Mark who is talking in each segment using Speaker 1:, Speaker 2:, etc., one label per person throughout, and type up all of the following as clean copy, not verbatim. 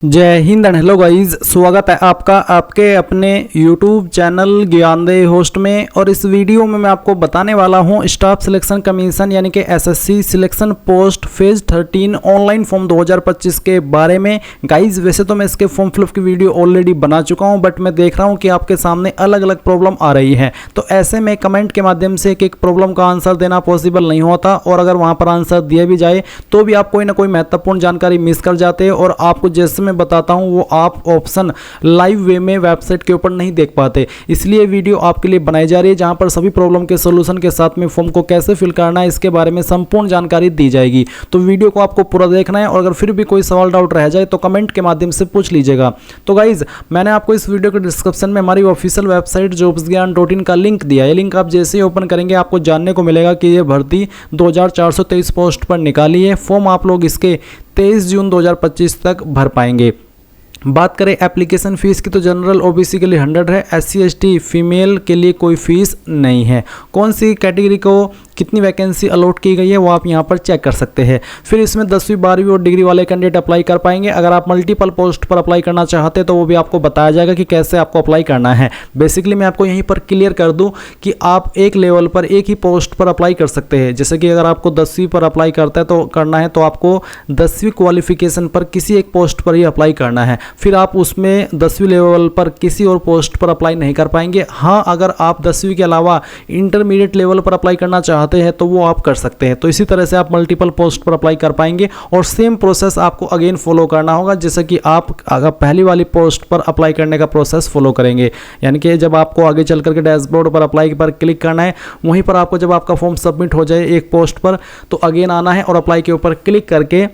Speaker 1: जय Hind and hello guys, स्वागत है आपका आपके अपने YouTube चैनल ज्ञानदेह होस्ट में। और इस वीडियो में मैं आपको बताने वाला हूं स्टाफ सिलेक्शन कमीशन यानी कि SSC selection post phase 13 online form 2025 के बारे में। गाइस वैसे तो मैं इसके फॉर्म फिलअप की वीडियो ऑलरेडी बना चुका हूं, बट मैं देख रहा हूं कि आपके सामने अलग अलग प्रॉब्लम आ रही है, तो ऐसे में कमेंट के माध्यम से एक एक प्रॉब्लम का आंसर देना पॉसिबल नहीं होता। और अगर वहाँ पर आंसर दिया भी जाए तो भी आप कोई ना कोई महत्वपूर्ण जानकारी मिस कर जाते हैं, और आपको जैसे बताता हूं वो आप ऑप्शन लाइव वे में वेबसाइट के ऊपर नहीं देख पाते। इसलिए वीडियो आपके लिए बनाई जा रही है जहां पर सभी प्रॉब्लम के सॉल्यूशन के साथ में फॉर्म को कैसे फिल करना है इसके बारे में संपूर्ण जानकारी दी जाएगी। तो वीडियो को आपको पूरा देखना है, और अगर फिर भी कोई सवाल डाउट रह जाए तो कमेंट के माध्यम से पूछ लीजिएगा। तो गाइज मैंने आपको इस वीडियो के डिस्क्रिप्शन में हमारी ऑफिशियल वेबसाइट jobsgyan.in का लिंक दिया है। लिंक आप जैसे ही ओपन करेंगे आपको जानने को मिलेगा कि ये भर्ती 2423 पोस्ट पर निकाली है। फॉर्म आप लोग इसके 23 जून 2025 तक भर पाएंगे। बात करें एप्लीकेशन फ़ीस की तो जनरल ओबीसी के लिए 100 है, SC ST फीमेल के लिए कोई फ़ीस नहीं है। कौन सी कैटेगरी को कितनी वैकेंसी अलॉट की गई है वो आप यहां पर चेक कर सकते हैं। फिर इसमें 10वीं 12वीं और डिग्री वाले कैंडिडेट अप्लाई कर पाएंगे। अगर आप मल्टीपल पोस्ट पर अप्लाई करना चाहते हैं तो वो भी आपको बताया जाएगा कि कैसे आपको अप्लाई करना है। बेसिकली मैं आपको यहीं पर क्लियर कर दूं कि आप एक लेवल पर एक ही पोस्ट पर अप्लाई कर सकते हैं। जैसे कि अगर आपको 10वीं पर अप्लाई करना है तो आपको 10वीं क्वालिफिकेशन पर किसी एक पोस्ट पर ही अप्लाई करना है। फिर आप उसमें 10वीं लेवल पर किसी और पोस्ट पर अप्लाई नहीं कर पाएंगे। हाँ, अगर आप 10वीं के अलावा इंटरमीडिएट लेवल पर अप्लाई करना चाहते हैं तो वो आप कर सकते हैं। तो इसी तरह से आप मल्टीपल पोस्ट पर अप्लाई कर पाएंगे, और सेम प्रोसेस आपको अगेन फॉलो करना होगा जैसे कि आप अगर पहली वाली पोस्ट पर अप्लाई करने का प्रोसेस फॉलो करेंगे। यानी कि जब आपको आगे चल करके डैशबोर्ड पर अप्लाई पर क्लिक करना है, वहीं पर आपको जब आपका फॉर्म सबमिट हो जाए एक पोस्ट पर तो अगेन आना है और अप्लाई के ऊपर क्लिक करके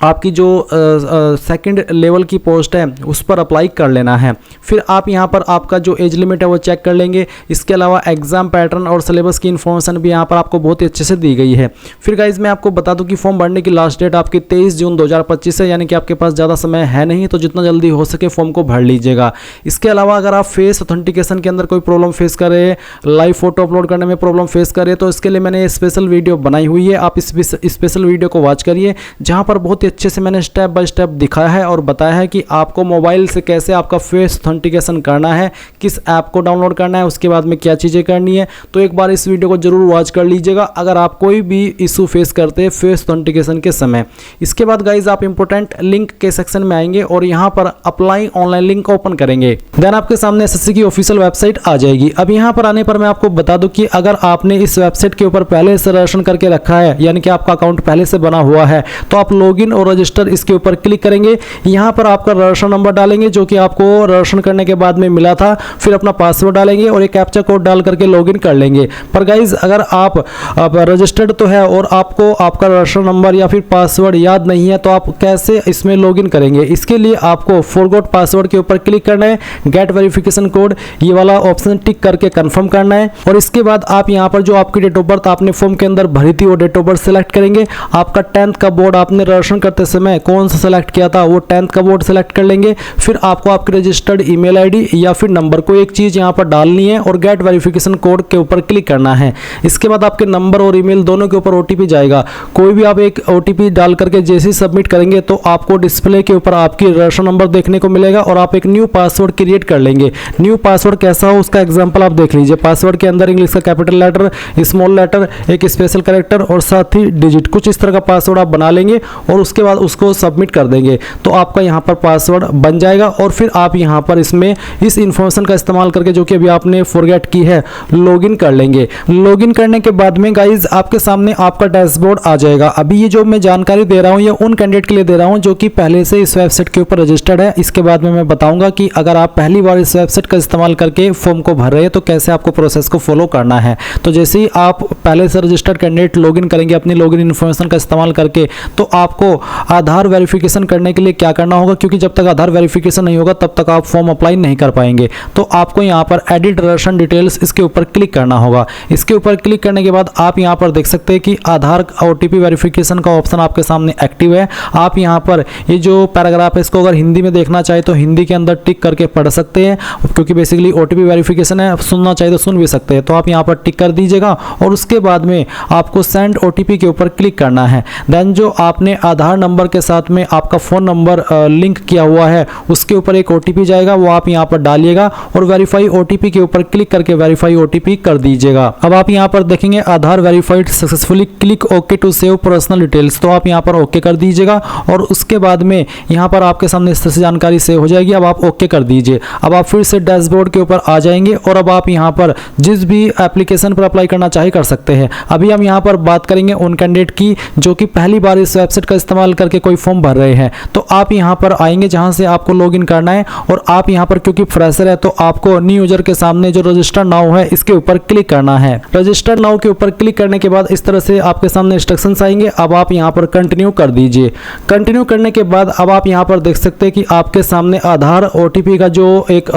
Speaker 1: आपकी जो सेकंड लेवल की पोस्ट है उस पर अप्लाई कर लेना है। फिर आप यहां पर आपका जो एज लिमिट है वो चेक कर लेंगे। इसके अलावा एग्जाम पैटर्न और सिलेबस की इन्फॉर्मेशन भी यहां पर आपको बहुत ही अच्छे से दी गई है। फिर गाइज मैं आपको बता दूं कि फॉर्म भरने की लास्ट डेट आपकी 23 जून 2025 है, यानी कि आपके पास ज़्यादा समय है नहीं, तो जितना जल्दी हो सके फॉर्म को भर लीजिएगा। इसके अलावा अगर आप फेस ऑथेंटिकेशन के अंदर कोई प्रॉब्लम फेस कर रहे हैं, लाइव फोटो अपलोड करने में प्रॉब्लम फेस कर रहे हैं, तो इसके लिए मैंने स्पेशल वीडियो बनाई हुई है। आप इस स्पेशल वीडियो को वॉच करिए, जहाँ पर बहुत ही अच्छे से मैंने स्टेप बाय स्टेप दिखाया है और बताया है कि आपको मोबाइल से कैसे आपका फेस ऑथेंटिकेशन करना है, किस ऐप को डाउनलोड करना है, उसके बाद में क्या चीज़ें करनी है। तो एक बार इस वीडियो को जरूर वॉच कर लीजिएगा अगर आप कोई भी इशू फेस करते हैं फेस ऑथेंटिकेशन के समय। इसके बाद गाइज आप इंपोर्टेंट लिंक के सेक्शन में आएंगे और यहाँ पर अप्लाई ऑनलाइन लिंक ओपन करेंगे। देन आपके सामने एसएससी की ऑफिशियल वेबसाइट आ जाएगी। अब यहाँ पर आने पर मैं आपको बता दूं कि अगर आपने इस वेबसाइट के ऊपर पहले से रजिस्ट्रेशन करके रखा है, यानी कि आपका अकाउंट पहले से बना हुआ है, तो आप लॉगिन और रजिस्टर इसके ऊपर क्लिक करेंगे। यहां पर आपका रजिस्टर नंबर डालेंगे जो कि आपको रजिस्ट्रेशन करने के बाद में मिला था। फिर अपना पासवर्ड डालेंगे और एक कैप्चा कोड डाल करके लॉगिन कर लेंगे। पर गाइज अगर आप रजिस्टर्ड तो है और आपको आपका रजिस्टर नंबर या फिर पासवर्ड याद नहीं है तो आप कैसे इसमें लॉगिन करेंगे? इसके लिए आपको फॉरगॉट पासवर्ड के ऊपर क्लिक करना है, गेट वेरिफिकेशन कोड ये वाला ऑप्शन टिक करके कंफर्म करना है। और इसके बाद आप यहां पर जो आपकी डेट ऑफ बर्थ आपने फॉर्म के अंदर भरी थी वो डेट ऑफ बर्थ सेलेक्ट करेंगे। आपका 10th का बोर्ड आपने रजिस्ट्रेशन करते समय कौन सा सेलेक्ट किया था वो 10th का बोर्ड सेलेक्ट कर लेंगे। फिर आपको आपकी रजिस्टर्ड ईमेल आईडी या फिर नंबर को एक चीज यहां पर डालनी है और गेट वेरिफिकेशन कोड के ऊपर क्लिक करना है। इसके बाद आपके नंबर और ईमेल दोनों के ऊपर ओटीपी जाएगा। कोई भी आप एक ओटीपी डाल करके जैसे ही सबमिट करेंगे तो आपको डिस्प्ले के ऊपर आपकी रजिस्टर नंबर देखने को मिलेगा और आप एक न्यू पासवर्ड क्रिएट कर लेंगे। न्यू पासवर्ड कैसा हो उसका एग्जांपल आप देख लीजिए। पासवर्ड के अंदर इंग्लिश का कैपिटल लेटर, स्मॉल लेटर, एक स्पेशल कैरेक्टर और साथ ही डिजिट, कुछ इस तरह का पासवर्ड आप बना लेंगे और उसके बाद उसको सबमिट कर देंगे तो आपका यहाँ पर पासवर्ड बन जाएगा। और फिर आप यहाँ पर इसमें इस इंफॉर्मेशन का इस्तेमाल करके जो कि अभी आपने फॉरगेट की है लॉगिन कर लेंगे। लॉगिन करने के बाद में गाइज आपके सामने आपका डैशबोर्ड आ जाएगा। अभी ये जो मैं जानकारी दे रहा हूँ ये उन कैंडिडेट के लिए दे रहा हूँ जो कि पहले से इस वेबसाइट के ऊपर रजिस्टर्ड है। इसके बाद में मैं बताऊंगा कि अगर आप पहली बार इस वेबसाइट का इस्तेमाल करके फॉर्म को भर रहे हैं तो कैसे आपको प्रोसेस को फॉलो करना है। तो जैसे ही आप पहले से रजिस्टर्ड कैंडिडेट लॉगिन करेंगे अपनी लॉगिन इन्फॉर्मेशन का इस्तेमाल करके, तो आपको आधार वेरिफिकेशन करने के लिए क्या करना होगा, क्योंकि जब तक आधार वेरिफिकेशन नहीं होगा तब तक आप फॉर्म अप्लाई नहीं कर पाएंगे। तो आपको यहाँ पर एडिट रजिस्ट्रेशन डिटेल्स इसके ऊपर क्लिक करना होगा। इसके ऊपर क्लिक करने के बाद आप यहाँ पर देख सकते हैं कि आधार ओटीपी वेरिफिकेशन का ऑप्शन आपके सामने एक्टिव है। आप यहाँ पर ये जो पैराग्राफ है इसको अगर हिंदी में देखना चाहे तो हिंदी के अंदर टिक करके पढ़ सकते हैं, क्योंकि बेसिकली ओटीपी वेरिफिकेशन है, सुनना चाहिए तो सुन भी सकते हैं। तो आप यहाँ पर टिक कर दीजिएगा और उसके बाद में आपको सेंड ओटीपी के ऊपर क्लिक करना है। देन जो आपने आधार आधार नंबर के साथ में आपका फ़ोन नंबर लिंक किया हुआ है उसके ऊपर एक OTP जाएगा, वो आप यहाँ पर डालिएगा और वेरीफाई OTP के ऊपर क्लिक करके वेरीफाई OTP कर दीजिएगा। अब आप यहाँ पर देखेंगे Aadhaar verified successfully, click okay to save personal details, तो आप यहाँ पर ओके कर दीजिएगा और उसके बाद में यहाँ पर आपके सामने इस तरह से जानकारी सेव हो जाएगी। अब आप ओके कर दीजिए। अब आप फिर से डैशबोर्ड के ऊपर आ जाएंगे और अब आप यहाँ पर जिस भी एप्लीकेशन पर अप्लाई करना चाहे कर सकते हैं। अभी हम यहाँ पर बात करेंगे उन कैंडिडेट की जो कि पहली बार इस वेबसाइट का इस्तेमाल करके कोई फॉर्म भर रहे हैं। तो आप यहाँ पर आएंगे जहाँ से आपको लॉगिन करना है और आप यहाँ पर क्योंकि फ्रेशर है तो आपको न्यू यूजर के सामने जो रजिस्टर नाउ है इसके ऊपर क्लिक करना है। रजिस्टर नाउ के ऊपर क्लिक करने के बाद इस तरह से आपके सामने इंस्ट्रक्शंस आएंगे। अब आप यहाँ पर कंटिन्यू कर दीजिए। कंटिन्यू करने के बाद अब आप यहाँ पर देख सकते हैं कि आपके सामने आधार OTP का जो एक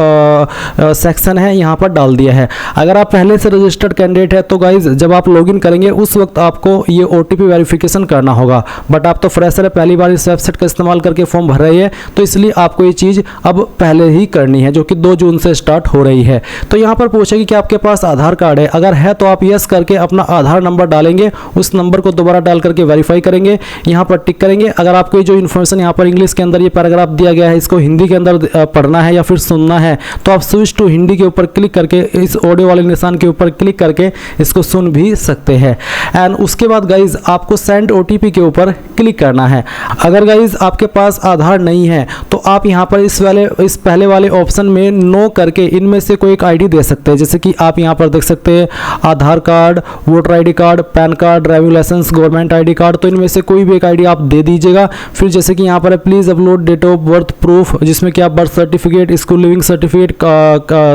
Speaker 1: सेक्शन है यहाँ पर डाल दिया है। अगर आप पहले से रजिस्टर्ड कैंडिडेट है तो गाइज जब आप लॉगिन करेंगे उस वक्त आपको ये OTP वेरिफिकेशन करना होगा, बट आप तो फ्रेशर है, पहली बार इस वेबसाइट का इस्तेमाल करके फॉर्म भर रहे हैं तो इसलिए आपको ये चीज़ अब पहले ही करनी है जो कि 2 जून से स्टार्ट हो रही है। तो यहाँ पर पूछेगी कि आपके पास आधार कार्ड है, अगर है तो आप यस करके अपना आधार नंबर डालेंगे, उस नंबर को दोबारा डाल करके वेरीफाई करेंगे, यहाँ पर टिक करेंगे। अगर आपको जो इन्फॉर्मेशन यहाँ पर इंग्लिश के अंदर ये पैराग्राफ दिया गया है इसको हिंदी के अंदर पढ़ना है या फिर सुनना है तो आप स्विच टू हिंदी के ऊपर क्लिक करके इस ऑडियो वाले निशान के ऊपर क्लिक करके इसको सुन भी सकते हैं। एंड उसके बाद गाइज आपको सेंड OTP के ऊपर क्लिक करना है। अगर गाइज आपके पास आधार नहीं है तो आप यहाँ पर इस पहले वाले ऑप्शन में नो करके इनमें से कोई एक ID दे सकते हैं। जैसे कि आप यहाँ पर देख सकते हैं Aadhaar card, voter ID card, PAN card, driving licence, government ID card, तो इनमें से कोई भी एक ID आप दे दीजिएगा। फिर जैसे कि यहाँ पर please upload date of birth proof, जिसमें कि आप birth certificate, school leaving certificate,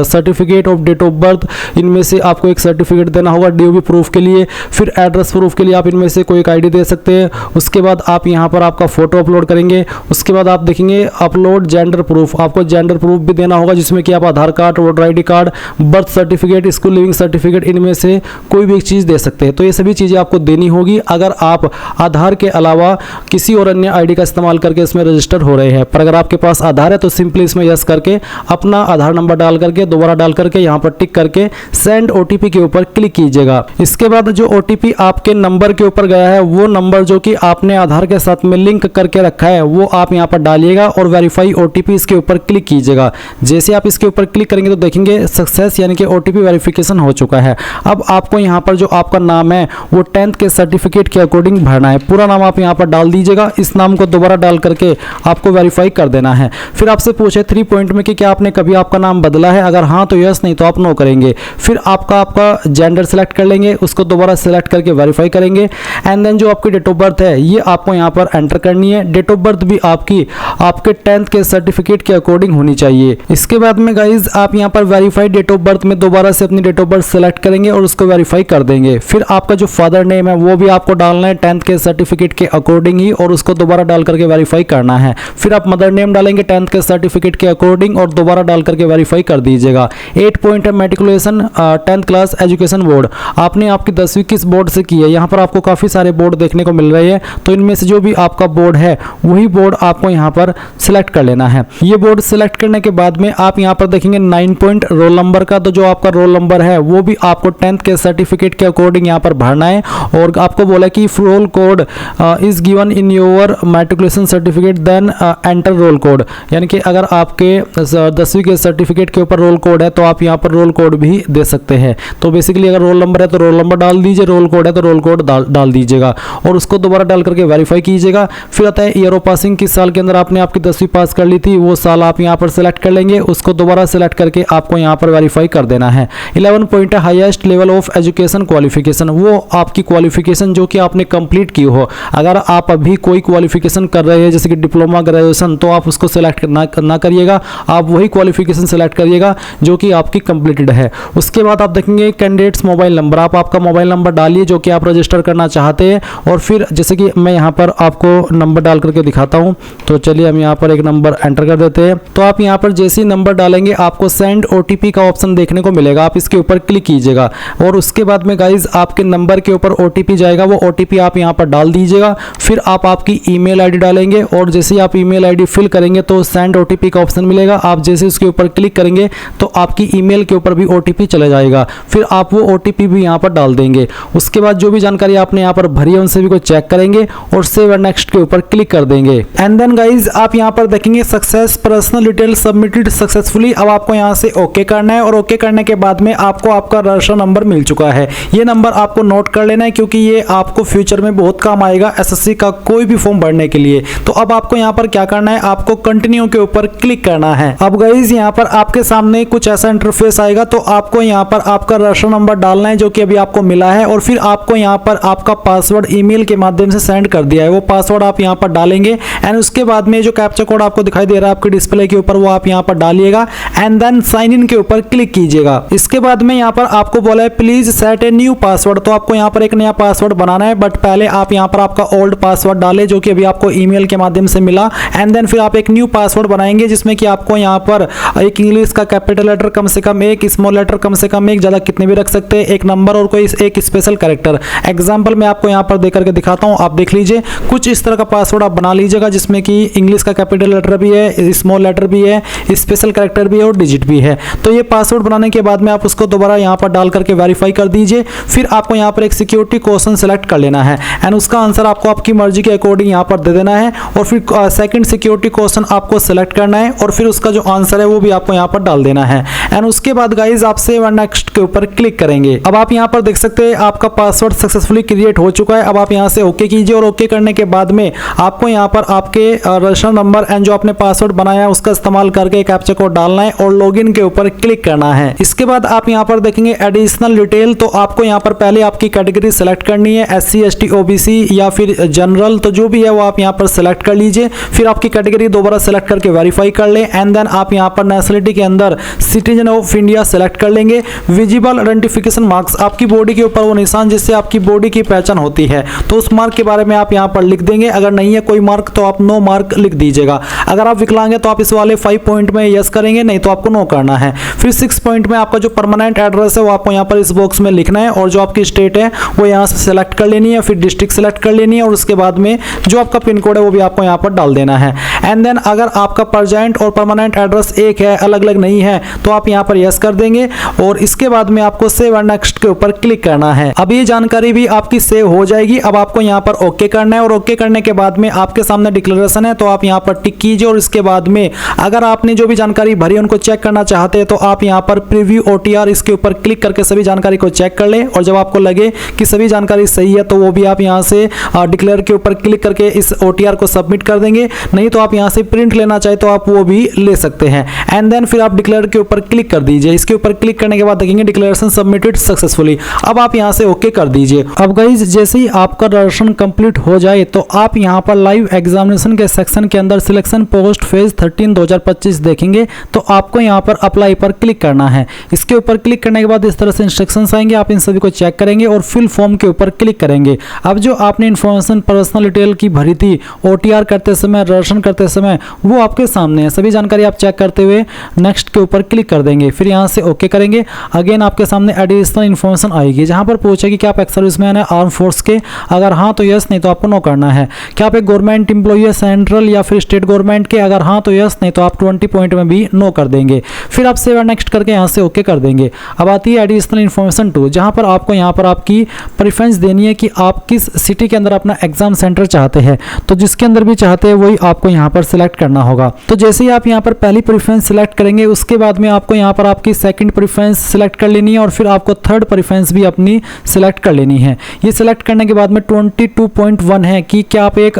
Speaker 1: certificate of date of birth, इनमें से आपको एक सर्टिफिकेट देना होगा DOB प्रूफ के लिए। फिर एड्रेस प्रूफ के लिए आप इनमें से कोई एक ID दे सकते हैं। उसके बाद आप यहाँ पर आपका फोटो अपलोड करेंगे। उसके बाद आप देखेंगे अपलोड जेंडर प्रूफ, आपको जेंडर प्रूफ भी देना होगा जिसमें कि आप Aadhaar card, voter ID card, birth certificate, school leaving certificate, इनमें से कोई भी एक चीज़ दे सकते हैं। तो ये सभी चीज़ें आपको देनी होगी अगर आप आधार के अलावा किसी और अन्य ID का इस्तेमाल करके इसमें रजिस्टर हो रहे हैं। पर अगर आपके पास आधार है तो सिंपली इसमें यस करके अपना आधार नंबर डाल करके दोबारा डाल करके यहाँ पर टिक करके सेंड OTP के ऊपर क्लिक कीजिएगा। इसके बाद जो OTP आपके नंबर के ऊपर गया है वो नंबर जो कि आपने आधार के साथ में लिंक करके रखा है वो आप यहाँ पर डालिएगा और वेरीफाई OTP इसके ऊपर क्लिक कीजिएगा। जैसे आप इसके ऊपर क्लिक करेंगे तो देखेंगे सक्सेस यानी कि OTP वेरिफिकेशन हो चुका है। अब आपको यहाँ पर जो आपका नाम है वो 10th के सर्टिफिकेट के अकॉर्डिंग भरना है। पूरा नाम आप यहाँ पर डाल दीजिएगा। इस नाम को दोबारा डाल करके आपको वेरीफाई कर देना है। फिर आपसे पूछे 3 पॉइंट में कि क्या आपने कभी आपका नाम बदला है, अगर हाँ तो यस, नहीं तो आप नो करेंगे। फिर आपका जेंडर सेलेक्ट कर लेंगे, उसको दोबारा सेलेक्ट करके वेरीफाई करेंगे। एंड देन जो आपकी डेट ऑफ बर्थ है ये आपको यहाँ पर एंटर करनी है। डेट ऑफ बर्थ भी आपके 10th के सर्टिफिकेट के अकॉर्डिंग होनी चाहिए। इसके बाद में गाइज आप यहाँ पर वेरीफाइड डेट ऑफ बर्थ में दोबारा से अपनी डेट ऑफ बर्थ सेलेक्ट करेंगे और उसको वेरीफाई कर देंगे। फिर आपका जो फादर नेम है वो भी आपको डालना है 10th के सर्टिफिकेट के अकॉर्डिंग ही और उसको दोबारा डाल करके वेरीफाई करना है। फिर आप मदर नेम डालेंगे 10th के सर्टिफिकेट के अकॉर्डिंग और दोबारा डाल करके वेरीफाई कर दीजिएगा। 8 पॉइंट है matriculation 10th class education board, आपने आपकी 10वीं किस बोर्ड से की है। यहाँ पर आपको काफ़ी सारे बोर्ड देखने को मिल रहे हैं तो इनमें से जो भी आपका बोर्ड है वही बोर्ड आपको यहाँ पर सिलेक्ट कर लेना है। ये बोर्ड सिलेक्ट करने के बाद में आप यहाँ पर देखेंगे 9 पॉइंट रोल नंबर का, तो जो आपका रोल नंबर है वो भी आपको 10th के सर्टिफिकेट के अकॉर्डिंग यहाँ पर भरना है। और आपको बोला कि roll code is given in your matriculation certificate then enter roll code, यानी कि अगर आपके 10वीं के सर्टिफिकेट के ऊपर रोल कोड है तो आप यहाँ पर रोल कोड भी दे सकते हैं। तो बेसिकली अगर रोल नंबर है तो रोल नंबर डाल दीजिए, रोल कोड है तो रोल कोड डाल दीजिएगा और उसको दोबारा डाल करके वेरीफाई कीजिएगा। फिर आता है ईयर ऑफ पासिंग, किस साल के अंदर आपने आपकी 10वीं पास कर ली थी वो साल आप यहाँ पर सिलेक्ट कर लेंगे, उसको दोबारा सिलेक्ट करके आपको यहाँ पर वेरीफाई कर देना है। 11 पॉइंट है highest level of education qualification, वो आपकी क्वालिफिकेशन जो कि आपने कंप्लीट की हो। अगर आप अभी कोई क्वालिफिकेशन कर रहे हैं जैसे कि डिप्लोमा, ग्रेजुएशन, तो आप उसको सिलेक्ट ना करिएगा, आप वही क्वालिफिकेशन सिलेक्ट करिएगा जो कि आपकी कंप्लीटेड है। उसके बाद आप देखेंगे कैंडिडेट्स मोबाइल नंबर, आप आपका मोबाइल नंबर डालिए जो कि आप रजिस्टर करना चाहते हैं। और फिर जैसे कि मैं यहाँ पर आपको नंबर डाल करके दिखाता हूँ, तो चलिए हम यहाँ पर एक नंबर एंटर कर देते हैं। तो आप यहाँ पर जैसे ही नंबर डालेंगे आपको सेंड OTP का ऑप्शन देखने को मिलेगा, आप इसके ऊपर क्लिक कीजिएगा और उसके बाद में गाइज आपके नंबर के ऊपर OTP जाएगा, वो OTP आप यहाँ पर डाल दीजिएगा। फिर आप आपकी ईमेल ID डालेंगे और जैसे ही आप ईमेल ID फिल करेंगे तो सेंड OTP का ऑप्शन मिलेगा, आप जैसे उसके ऊपर क्लिक करेंगे तो आपकी ईमेल के ऊपर भी OTP चला जाएगा। फिर आप वो OTP भी यहाँ पर डाल देंगे। उसके बाद जो भी जानकारी आपने यहाँ पर भरी है उनसे भी को चेक करेंगे और सेव सेव एंड नेक्स्ट के ऊपर क्लिक कर देंगे। एंड देन गाइज आप यहाँ पर देखेंगे success personal detail submitted successfully. अब आपको यहाँ से ओके करना है और ओके करने के बाद में आपको आपका रजिस्टर नंबर मिल चुका है। ये नंबर आपको नोट कर लेना है क्योंकि ये आपको फ्यूचर में बहुत काम आएगा एसएससी का कोई भी फॉर्म भरने के लिए। तो अब आपको यहाँ पर क्या करना है, आपको कंटिन्यू के ऊपर क्लिक करना है। अब गाइज यहाँ पर आपके सामने कुछ ऐसा इंटरफेस आएगा, तो आपको यहाँ पर आपका रजिस्टर नंबर डालना है जो कि अभी आपको मिला है, और फिर आपको यहाँ पर आपका पासवर्ड ईमेल के माध्यम से सेंड कर दिया है, वो पासवर्ड आप यहाँ पर डालेंगे। एंड उसके बाद में जो कैप्चा कोड आपको दिखाई दे रहा है आपके डिस्प्ले के ऊपर, वो आप यहाँ पर डालिएगा एंड देन साइन इन के ऊपर क्लिक कीजिएगा। इसके बाद में यहाँ पर आपको बोला है please set a new password, तो आपको यहाँ पर एक नया पासवर्ड बनाना है, बट पहले आप यहाँ पर आपका ओल्ड पासवर्ड डालें जो कि अभी आपको ईमेल के माध्यम से मिला। एंड देन फिर आप एक न्यू पासवर्ड बनाएंगे जिसमें कि आपको यहाँ पर एक इंग्लिश का कैपिटल लेटर कम से कम एक, स्मॉल लेटर कम से कम एक, ज्यादा कितने भी रख सकते हैं, एक नंबर और कोई एक स्पेशल कैरेक्टर। एग्जांपल मैं आपको यहाँ पर देख करके दिखाता हूँ, आप देख लीजिए। कुछ इस तरह का पासवर्ड आप बना लीजिएगा जिसमें कि इंग्लिश का कैपिटल लेटर भी है, स्मॉल लेटर भी है, स्पेशल कैरेक्टर भी है और डिजिट भी है। तो ये पासवर्ड बनाने के बाद में आप उसको दोबारा यहाँ पर डाल करके वेरीफाई कर दीजिए। फिर आपको यहाँ पर एक सिक्योरिटी क्वेश्चन सेलेक्ट कर लेना है एंड उसका आंसर आपको आपकी मर्जी के अकॉर्डिंग यहाँ पर दे देना है, और फिर सेकंड सिक्योरिटी क्वेश्चन आपको सेलेक्ट करना है और फिर उसका जो आंसर है वो भी आपको यहाँ पर डाल देना है। एंड उसके बाद गाइज आप सेव एंड नेक्स्ट के ऊपर क्लिक करेंगे। अब आप यहाँ पर देख सकते हैं आपका पासवर्ड सक्सेसफुली क्रिएट हो चुका है। अब आप यहाँ से ओके कीजिए और ओके करने के बाद में आपको यहाँ पर आपके रजिस्टर नंबर एंड जो आपने पासवर्ड बनाया है उसका इस्तेमाल करके कैप्चा कोड डालना है और लॉगिन के ऊपर क्लिक करना है। इसके बाद आप यहाँ पर देखेंगे एडिशनल डिटेल, तो आपको यहाँ पर पहले आपकी कैटेगरी सेलेक्ट करनी है, SC ST OBC या फिर जनरल, तो जो भी है वो आप यहाँ पर सेलेक्ट कर लीजिए। फिर आपकी कैटेगरी दोबारा सेलेक्ट करके वेरीफाई कर ले एंड देन आप यहाँ पर नेशनलिटी के अंदर सिटीजन ऑफ इंडिया सेलेक्ट कर लेंगे। विजिबल आइडेंटिफिकेशन मार्क्स, आपकी बॉडी के ऊपर वो निशान जिससे आपकी बॉडी की पहचान होती है, तो उस मार्क के बारे में आप यहाँ पर लिख देंगे। अगर नहीं है कोई मार्क तो आप नो मार्क लिख दीजिएगा। अगर आप विकलांग हैं तो आप इस वाले 5 पॉइंट में यस करेंगे, नहीं तो आपको नो करना है। फिर 6 पॉइंट में आपका जो परमानेंट एड्रेस है वो आपको यहाँ पर इस बॉक्स में लिखना है, और जो आपकी स्टेट है वो यहाँ से सेलेक्ट कर लेनी है, फिर डिस्ट्रिक्ट सेलेक्ट कर लेनी है, और उसके बाद में जो आपका पिन कोड है वो भी आपको यहाँ पर डाल देना है। एंड देन अगर आपका प्रेजेंट और परमानेंट एड्रेस एक है, अलग अलग नहीं है, तो आप यहाँ पर यस कर देंगे और इसके बाद में आपको सेव एंड नेक्स्ट के ऊपर क्लिक करना है। अब ये जानकारी भी आपकी सेव हो जाएगी। अब आपको यहाँ पर ओके करना है और ओके करने के बाद में आपके सामने डिक्लेरेशन है, तो आप यहाँ पर टिक कीजिए और इसके बाद में अगर आपने जो भी जानकारी भरी उनको चेक करना चाहते हैं तो आप यहाँ पर प्रीव्यू OTR इसके ऊपर क्लिक करके सभी जानकारी को चेक कर लें, और जब आपको लगे कि सभी जानकारी सही है तो वो भी आप यहाँ से डिक्लेयर के ऊपर क्लिक करके इस OTR को सबमिट कर देंगे। नहीं तो आप यहाँ से प्रिंट लेना चाहे तो आप वो भी ले सकते हैं। एंड देन फिर आप डिक्लेयर के ऊपर क्लिक कर दीजिए। इसके ऊपर क्लिक करने के बाद देखेंगे डिक्लेरेशन सबमिटेड सक्सेसफुली। अब आप यहाँ से ओके कर दीजिए। अब गाइज जैसे ही आपका रजिस्ट्रेशन कंप्लीट हो जाए तो आप यहाँ पर लाइव एग्जामिनेशन के सेक्शन के अंदर सिलेक्शन पोस्ट फेज 13 2025 देखेंगे, तो आपको यहाँ पर अप्लाई पर क्लिक करना है। इसके ऊपर क्लिक करने के बाद इस तरह से इंस्ट्रक्शंस आएंगे, आप इन सभी को चेक करेंगे और फिल फॉर्म के ऊपर क्लिक करेंगे। अब जो आपने इन्फॉर्मेशन पर्सनल डिटेल की भरी थी OTR करते समय, रजिस्ट्रेशन करते समय, वो आपके सामने है। सभी जानकारी आप चेक करते हुए नेक्स्ट के ऊपर क्लिक कर देंगे, फिर यहाँ से ओके करेंगे। अगेन आपके सामने एडिशनल इन्फॉर्मेशन आएगी जहाँ पर पूछेगी कि आप एक्स सर्विसमैन है आर्म फोर्स के, अगर हाँ तो यस, नहीं तो आपको नो करना है। क्या आप एक गवर्नमेंट एम्प्लॉई है सेंट्रल या फिर स्टेट गवर्नमेंट के, अगर हाँ तो यस, नहीं तो आप 20 पॉइंट में भी नो कर देंगे। फिर आप सेव नेक्स्ट करके यहाँ से ओके कर देंगे। अब आती है एडिशनल इन्फॉर्मेशन 2, जहाँ पर आपको यहाँ पर आपकी प्रेफरेंस देनी है कि आप किस सिटी के अंदर अपना एग्जाम सेंटर चाहते हैं, तो जिसके अंदर भी चाहते हैं वही आपको यहाँ पर सिलेक्ट करना होगा। तो जैसे ही आप यहाँ पर पहली प्रेफरेंस सिलेक्ट करेंगे उसके बाद में आपको यहाँ पर आपकी सेकंड प्रेफरेंस सिलेक्ट कर लेनी है और फिर आपको थर्ड प्रेफरेंस भी अपनी सिलेक्ट कर लेनी है। ये सिलेक्ट करने के बाद में 22.1 है कि क्या आप एक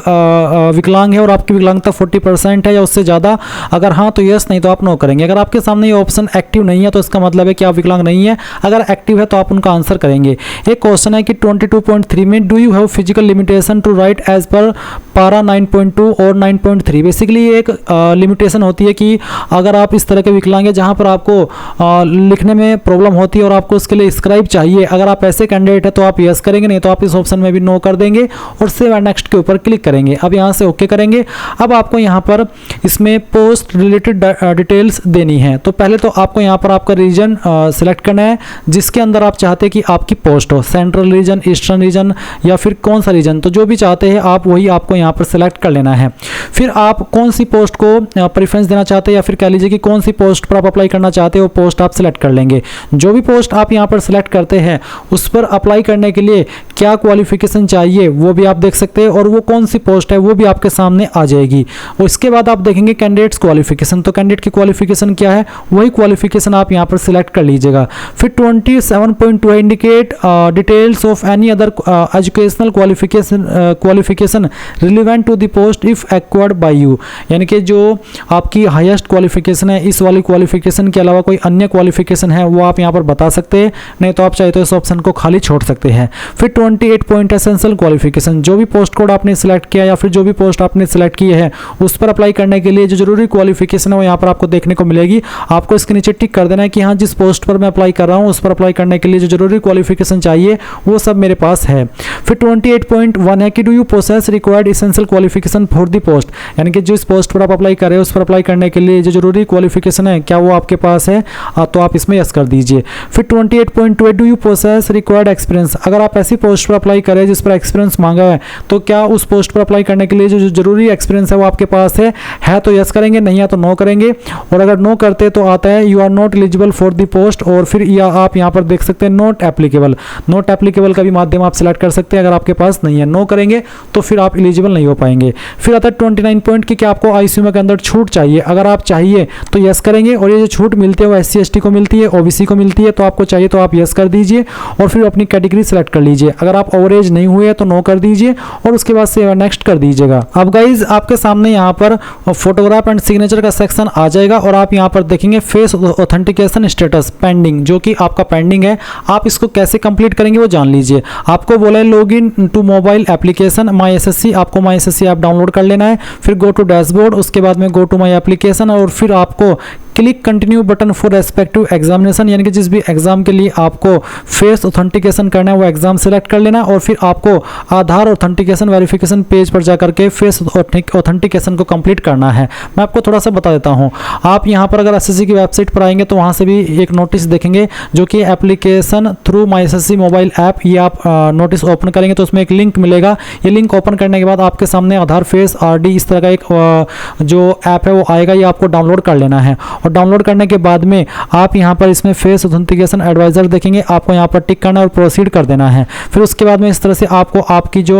Speaker 1: विकलांग है और आपकी विकलांगता 40% है या उससे ज़्यादा, अगर हाँ तो यस, नहीं तो आप नो करेंगे। अगर आपके सामने ये ऑप्शन एक्टिव नहीं है तो इसका मतलब है कि आप विकलांग नहीं है, अगर एक्टिव है तो आप उनका आंसर करेंगे। एक क्वेश्चन है कि 22.3 में do you have physical limitation to write as per para 9.2 और 9.3। बेसिकली ये एक लिमिटेशन होती है कि अगर आप इस तरह के विकलांग हैं जहाँ पर आपको लिखने में प्रॉब्लम होती है और आपको उसके लिए स्क्राइब चाहिए, अगर आप ऐसे कैंडिडेट है तो आप यस करेंगे, नहीं तो आप इस ऑप्शन में भी नो कर देंगे और सेव एंड नेक्स्ट के ऊपर क्लिक करेंगे। अब यहाँ से ओके करेंगे। अब आपको यहाँ पर इसमें पोस्ट रिलेटेड डिटेल्स देनी है। तो पहले तो आपको यहाँ पर आपका रीजन सिलेक्ट करना है जिसके अंदर आप चाहते हैं कि आपकी पोस्ट हो, सेंट्रल रीजन, ईस्टर्न रीजन या फिर कौन सा रीजन, तो जो भी चाहते हैं आप वही आपको यहाँ यहाँ पर सिलेक्ट कर लेना है। फिर आप कौन सी पोस्ट को प्रेफरेंस देना चाहते हैं या फिर कह लीजिए कि कौन सी पोस्ट पर आप अप्लाई करना चाहते हो, वो पोस्ट आप सिलेक्ट कर लेंगे। जो भी पोस्ट आप यहाँ पर सिलेक्ट करते हैं उस पर अप्लाई करने के लिए क्या क्वालिफिकेशन चाहिए वो भी आप देख सकते हैं, और वो कौन सी पोस्ट है वो भी आपके सामने आ जाएगी। और इसके बाद आप देखेंगे कैंडिडेट्स क्वालिफिकेशन, तो कैंडिडेट की क्वालिफिकेशन क्या है वही क्वालिफिकेशन आप यहाँ पर सिलेक्ट कर लीजिएगा। फिर 27.2 indicate details of any other educational qualification relevant to the post if acquired by you, यानी कि जो आपकी हाईएस्ट क्वालिफिकेशन है इस वाली क्वालिफिकेशन के अलावा कोई अन्य क्वालिफिकेशन है वो आप यहाँ पर बता सकते हैं, नहीं तो आप चाहे तो इस ऑप्शन को खाली छोड़ सकते हैं। फिर 28 पॉइंट एसेंशियल क्वालिफिकेशन, जो भी पोस्ट कोड आपने सिलेक्ट किया या फिर जो भी पोस्ट आपने सिलेक्ट की है उस पर अप्लाई करने के लिए जो जरूरी क्वालिफिकेशन है वो यहाँ पर आपको देखने को मिलेगी। आपको इसके नीचे टिक कर देना है कि हाँ जिस पोस्ट पर मैं अप्लाई कर रहा हूँ उस पर अप्लाई करने के लिए जो जरूरी क्वालिफिकेशन चाहिए वो सब मेरे पास है। फिर 28.1 है कि do you possess required essential qualification for the post, यानी कि जिस पोस्ट पर आप अप्लाई कर रहे हो उस पर अप्लाई करने के लिए जो जरूरी क्वालिफिकेशन है क्या वो आपके पास है, तो आप इसमें यस कर दीजिए। फिर 28.2 do you possess required experience, अगर आप ऐसी पोस्ट पर अप्लाई करें जिस पर एक्सपीरियंस मांगा है तो क्या उस पोस्ट पर अप्लाई करने के लिए जो जरूरी एक्सपीरियंस है वो आपके पास है तो यस करेंगे, नहीं है तो नो करेंगे। और अगर नो करते तो आता है you are not eligible for the post, और फिर या आप यहाँ पर देख सकते हैं नॉट एप्लीकेबल, नॉट एप्लीकेबल का भी माध्यम आप सिलेक्ट कर सकते हैं अगर आपके पास नहीं है। नो करेंगे तो फिर आप एलिजिबल नहीं हो पाएंगे। फिर आता है 29 पॉइंट की क्या आपको आईसीयू के अंदर छूट चाहिए, अगर आप चाहिए तो यस करेंगे, और ये जो छूट मिलती है वो SC ST को मिलती है, OBC को मिलती है, तो आपको चाहिए तो आप यस कर दीजिए और फिर अपनी कैटेगरी सेलेक्ट कर लीजिए। अगर आप ओवरेज नहीं हुए तो नो कर दीजिए और उसके बाद से नेक्स्ट कर दीजिएगा। अब गाइज आपके सामने यहाँ पर फोटोग्राफ एंड सिग्नेचर का सेक्शन आ जाएगा और आप यहाँ पर देखेंगे फेस ऑथेंटिकेशन स्टेटस पेंडिंग, जो कि आपका पेंडिंग है। आप इसको कैसे कंप्लीट करेंगे वो जान लीजिए। आपको बोला है log in to mobile application my SSC, आपको माई SSC ऐप डाउनलोड कर लेना है। फिर गो टू डैशबोर्ड, उसके बाद में गो टू माई एप्लीकेशन, और फिर आपको click continue button for respective examination, यानी कि जिस भी एग्जाम के लिए आपको फेस ऑथेंटिकेशन करना है वो एग्जाम सेलेक्ट कर लेना, और फिर आपको आधार ऑथेंटिकेशन वेरिफिकेशन पेज पर जाकर के फेस ऑथेंटिकेशन को कंप्लीट करना है। मैं आपको थोड़ा सा बता देता हूं। आप यहां पर अगर SSC की वेबसाइट पर आएंगे तो वहां से भी एक नोटिस देखेंगे जो कि application through my SSC mobile app, ये आप नोटिस ओपन करेंगे तो उसमें एक लिंक मिलेगा। ये लिंक ओपन करने के बाद आपके सामने आधार फेस RD इस तरह का एक जो ऐप है वो आएगा, ये आपको डाउनलोड कर लेना है। और डाउनलोड करने के बाद में आप यहाँ पर इसमें फेस ऑथेंटिकेशन एडवाइजर देखेंगे, आपको यहाँ पर टिक करना और प्रोसीड कर देना है। फिर उसके बाद में इस तरह से आपको आपकी जो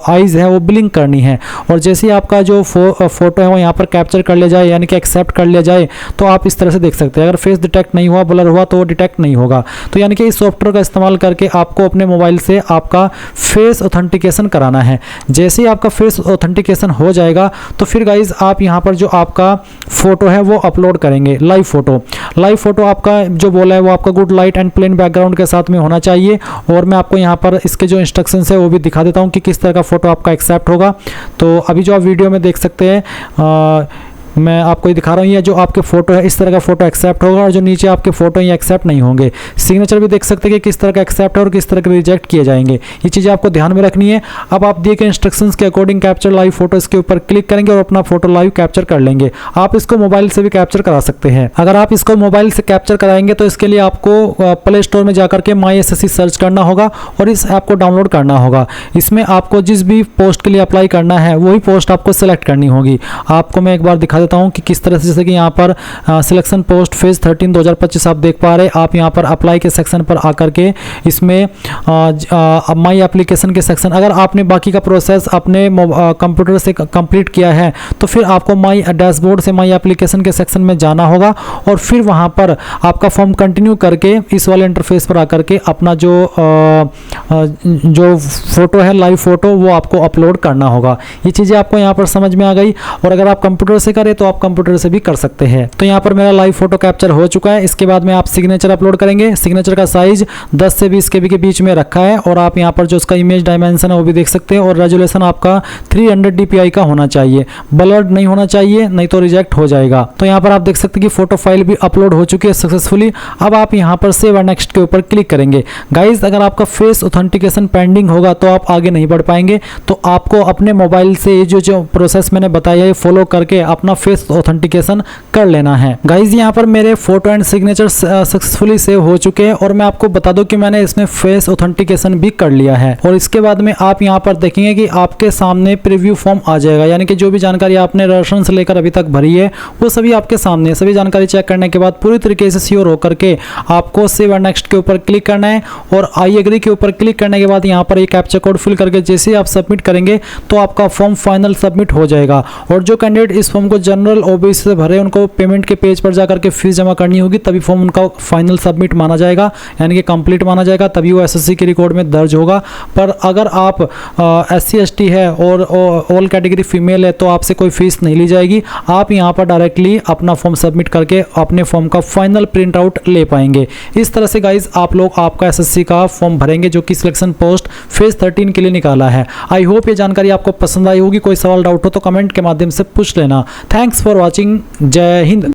Speaker 1: आईज है वो ब्लिंक करनी है, और जैसे ही आपका जो फोटो है वो यहाँ पर कैप्चर कर लिया जाए यानी कि एक्सेप्ट कर लिया जाए तो आप इस तरह से देख सकते हैं। अगर फेस डिटेक्ट नहीं हुआ, ब्लर हुआ तो वो डिटेक्ट नहीं होगा। तो यानी कि इस सॉफ्टवेयर का इस्तेमाल करके आपको अपने मोबाइल से आपका फेस ऑथेंटिकेशन कराना है। जैसे ही आपका फेस ऑथेंटिकेशन हो जाएगा तो फिर गाइज आप यहाँ पर जो आपका फोटो है वो अपलोड करेंगे। लाइव फोटो आपका जो बोला है वो आपका good light and plain background के साथ में होना चाहिए। और मैं आपको यहाँ पर इसके जो इंस्ट्रक्शंस है वो भी दिखा देता हूँ कि किस तरह का फोटो आपका एक्सेप्ट होगा। तो अभी जो आप वीडियो में देख सकते हैं मैं आपको ये दिखा रहा हूँ, ये जो आपके फोटो है इस तरह का फोटो एक्सेप्ट होगा, और जो नीचे आपके फोटो ये एक्सेप्ट नहीं होंगे। सिग्नेचर भी देख सकते हैं कि किस तरह का एक्सेप्ट है और किस तरह के रिजेक्ट किए जाएंगे। ये चीज़ें आपको ध्यान में रखनी है। अब आप दिए गए इंस्ट्रक्शंस के अकॉर्डिंग कैप्चर लाइव फोटो इसके ऊपर क्लिक करेंगे और अपना फोटो लाइव कैप्चर कर लेंगे। आप इसको मोबाइल से भी कैप्चर करा सकते हैं। अगर आप इसको मोबाइल से कैप्चर कराएंगे तो इसके लिए आपको प्ले स्टोर में जाकर के माई SSC सर्च करना होगा और इस ऐप को डाउनलोड करना होगा। इसमें आपको जिस भी पोस्ट के लिए अप्लाई करना है वही पोस्ट आपको सेलेक्ट करनी होगी। आपको मैं एक बार दिखा देता हूँ कि किस तरह, जैसे कि यहाँ पर सिलेक्शन पोस्ट फेज 13 2025 आप देख पा रहे हैं। आप यहाँ पर अप्लाई के सेक्शन पर आकर के इसमें माई एप्लीकेशन के सेक्शन, अगर आपने बाकी का प्रोसेस अपने कंप्यूटर से कंप्लीट किया है तो फिर आपको माई डैशबोर्ड से माई एप्लीकेशन के सेक्शन में जाना होगा और फिर वहाँ पर आपका फॉर्म कंटिन्यू करके इस वाले इंटरफेस पर आकर के अपना जो फोटो है लाइव फोटो वो आपको अपलोड करना होगा। ये चीज़ें आपको यहाँ पर समझ में आ गई। और अगर आप कंप्यूटर से करें तो आप कंप्यूटर से भी कर सकते हैं। तो यहाँ पर मेरा लाइव फोटो कैप्चर हो चुका है। इसके बाद में आप सिग्नेचर अपलोड करेंगे। सिग्नेचर का साइज 10 से 20 KB के बीच में रखा है और आप यहाँ पर जो उसका इमेज डायमेंशन है वो भी देख सकते हैं। और रेजोल्यूशन आपका 300 DPI का होना चाहिए, ब्लर्ड नहीं होना चाहिए, नहीं तो रिजेक्ट हो जाएगा। तो यहाँ पर आप देख सकते हैं कि फोटो फाइल भी अपलोड हो चुकी है सक्सेसफुली। अब आप यहाँ पर सेव एंड नेक्स्ट के ऊपर क्लिक करेंगे। गाइज अगर आपका फेस ऑथेंटिकेशन पेंडिंग होगा तो आप आगे नहीं बढ़ पाएंगे। तो आपको अपने मोबाइल से जो प्रोसेस मैंने बताया है फॉलो करके अपना फेस ऑथेंटिकेशन कर लेना है। गाइज यहाँ पर मेरे photo and signature successfully save हो चुके हैं और मैं आपको बता दूं कि मैंने इसमें फेस ऑथेंटिकेशन भी कर लिया है। और इसके बाद में आप यहाँ पर देखेंगे कि आपके सामने प्रीव्यू फॉर्म आ जाएगा, यानी कि जो भी जानकारी आपने रजिस्ट्रेशन से लेकर अभी तक भरी है वो सभी आपके सामने है। सभी जानकारी चेक करने के बाद पूरी तरीके से श्योर होकर के आपको सेव एंड नेक्स्ट के ऊपर क्लिक करना है और आई एग्री के ऊपर क्लिक करने के बाद यहाँ पर एक कैप्चा कोड फिल करके जैसे ही आप सबमिट करेंगे तो आपका फॉर्म फाइनल सबमिट हो जाएगा। और जो कैंडिडेट इस फॉर्म को जनरल ओबीसी से भरे उनको पेमेंट के पेज पर जाकर के फीस जमा करनी होगी, तभी फॉर्म उनका फाइनल सबमिट माना जाएगा, यानी कि कंप्लीट माना जाएगा, तभी वो एसएससी के रिकॉर्ड में दर्ज होगा। पर अगर आप SC ST है और ऑल कैटेगरी फीमेल है तो आपसे कोई फीस नहीं ली जाएगी। आप यहाँ पर डायरेक्टली अपना फॉर्म सबमिट करके अपने फॉर्म का फाइनल प्रिंट आउट ले पाएंगे। इस तरह से गाइज आप लोग आपका एसएससी का फॉर्म भरेंगे जो कि सिलेक्शन पोस्ट फेज 13 के लिए निकाला है। आई होप ये जानकारी आपको पसंद आई होगी। कोई सवाल डाउट हो तो कमेंट के माध्यम से पूछ लेना। Thanks for watching. जय हिंद।